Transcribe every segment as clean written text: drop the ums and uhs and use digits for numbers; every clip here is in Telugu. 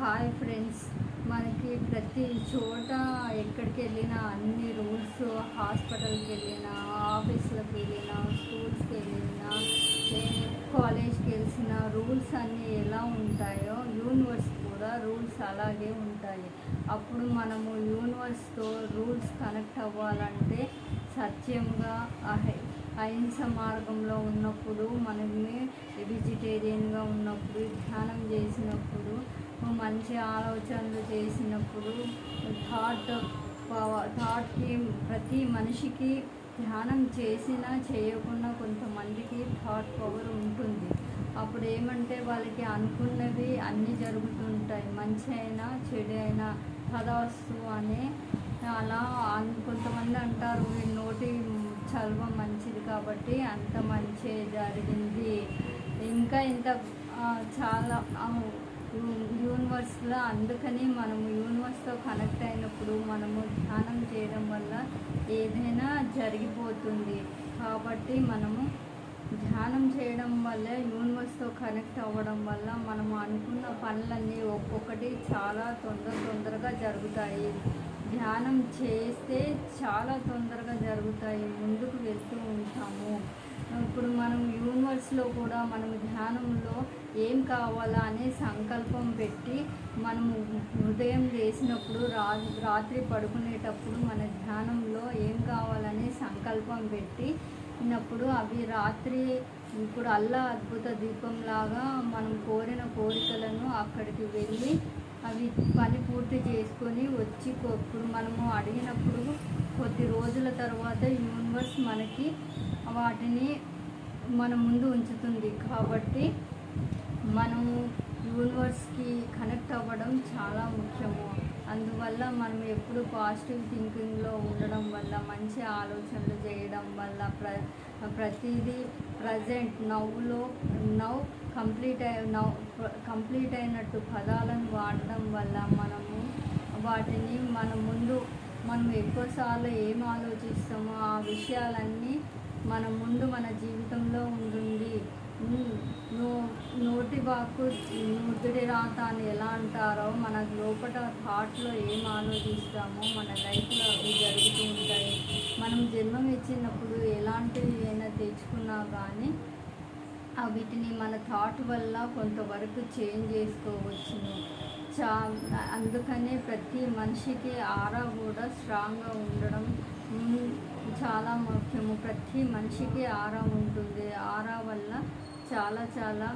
హాయ్ ఫ్రెండ్స్, మనకి ప్రతి చోట ఎక్కడికి వెళ్ళినా అన్ని రూల్స్, హాస్పిటల్కి వెళ్ళినా, ఆఫీసులకు వెళ్ళినా, స్కూల్స్కి వెళ్ళినా, కాలేజ్కి వెళ్ళిన రూల్స్ అన్నీ ఎలా ఉంటాయో యూనివర్స్ కూడా రూల్స్ అలాగే ఉంటాయి. అప్పుడు మనము యూనివర్స్తో రూల్స్ కనెక్ట్ అవ్వాలంటే సత్యంగా అహింస మార్గంలో ఉన్నప్పుడు, మనల్ని వెజిటేరియన్గా ఉన్నప్పుడు, ధ్యానం చేసినప్పుడు, మంచి ఆలోచనలు చేసినప్పుడు, థాట్కి ప్రతి మనిషికి ధ్యానం చేసినా చేయకుండా కొంతమందికి థాట్ పవర్ ఉంటుంది. అప్పుడు ఏమంటే వాళ్ళకి అనుకున్నవి అన్నీ జరుగుతుంటాయి. మంచి అయినా చెడు అయినా తదాస్తు అనే అలా కొంతమంది అంటారు, నోటి చల్వ మంచిది కాబట్టి అంత మంచి జరిగింది. ఇంకా ఇంత చాలా యూనివర్స్లో, అందుకని మనము యూనివర్స్తో కనెక్ట్ అయినప్పుడు మనము ధ్యానం చేయడం వల్ల ఏదైనా జరిగిపోతుంది. కాబట్టి మనము ధ్యానం చేయడం వల్ల, యూనివర్స్తో కనెక్ట్ అవ్వడం వల్ల మనము అనుకున్న పనులన్నీ ఒక్కొక్కటి చాలా తొందరగా జరుగుతాయి. ధ్యానం చేస్తే చాలా తొందరగా జరుగుతాయి, ముందుకు వెళ్తూ ఉంటాము. ఇప్పుడు మనం యూనివర్స్లో కూడా మనం ధ్యానంలో ఏం కావాలా అనే సంకల్పం పెట్టి, మనము ఉదయం లేచినప్పుడు, రాత్రి పడుకునేటప్పుడు మన ధ్యానంలో ఏం కావాలనే సంకల్పం పెట్టినప్పుడు అవి రాత్రి ఇప్పుడు అద్భుత దీపంలాగా మనం కోరిన కోరికలను అక్కడికి వెళ్ళి అవి పని పూర్తి చేసుకొని వచ్చి, ఇప్పుడు మనము అడిగినప్పుడు కొద్ది రోజుల తర్వాత యూనివర్స్ మనకి వాటిని మన ముందు ఉంచుతుంది. కాబట్టి మనము యూనివర్స్కి కనెక్ట్ అవ్వడం చాలా ముఖ్యము. అందువల్ల మనం ఎప్పుడు పాజిటివ్ థింకింగ్లో ఉండడం వల్ల, మంచి ఆలోచనలు చేయడం వల్ల, ప్రతిదీ ప్రజెంట్ నౌ కంప్లీట్ అయినట్టు పదాలను వాడడం వల్ల మనము వాటిని మనం ఎక్కువసార్లు ఏం ఆలోచిస్తామో ఆ విషయాలన్నీ మన ముందు మన జీవితంలో ఉంటుంది. నోటి వాక్కు నుదుటి రాత అని ఎలా అంటారో, మన లోపల థాట్లో ఏం ఆలోచిస్తామో మన లైఫ్లో అవి జరుగుతూ ఉంటాయి. మనం జన్మం ఇచ్చినప్పుడు ఎలాంటివి అయినా తెచ్చుకున్నా కానీ వీటిని మన థాట్ వల్ల కొంతవరకు చేంజ్ చేసుకోవచ్చును. అందుకనే ప్రతి మనిషికి ఆరా కూడా స్ట్రాంగ్గా ఉండడం చాలా ముఖ్యము. ప్రతి మనిషికి ఆరా ఉంటుంది. ఆరా వల్ల చాలా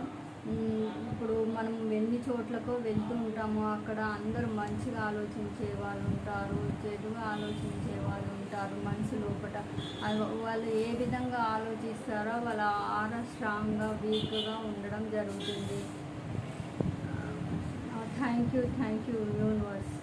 ఇప్పుడు మనం ఎన్ని చోట్లకో వెళ్తూ ఉంటాము, అక్కడ అందరూ మంచిగా ఆలోచించే వాళ్ళు ఉంటారు, చెడుగా ఆలోచించే వాళ్ళు ఉంటారు. మనసు లోపల వాళ్ళు ఏ విధంగా ఆలోచిస్తారో వాళ్ళ ఆరా స్ట్రాంగ్గా, వీక్గా ఉండడం జరుగుతుంది. Thank you universe.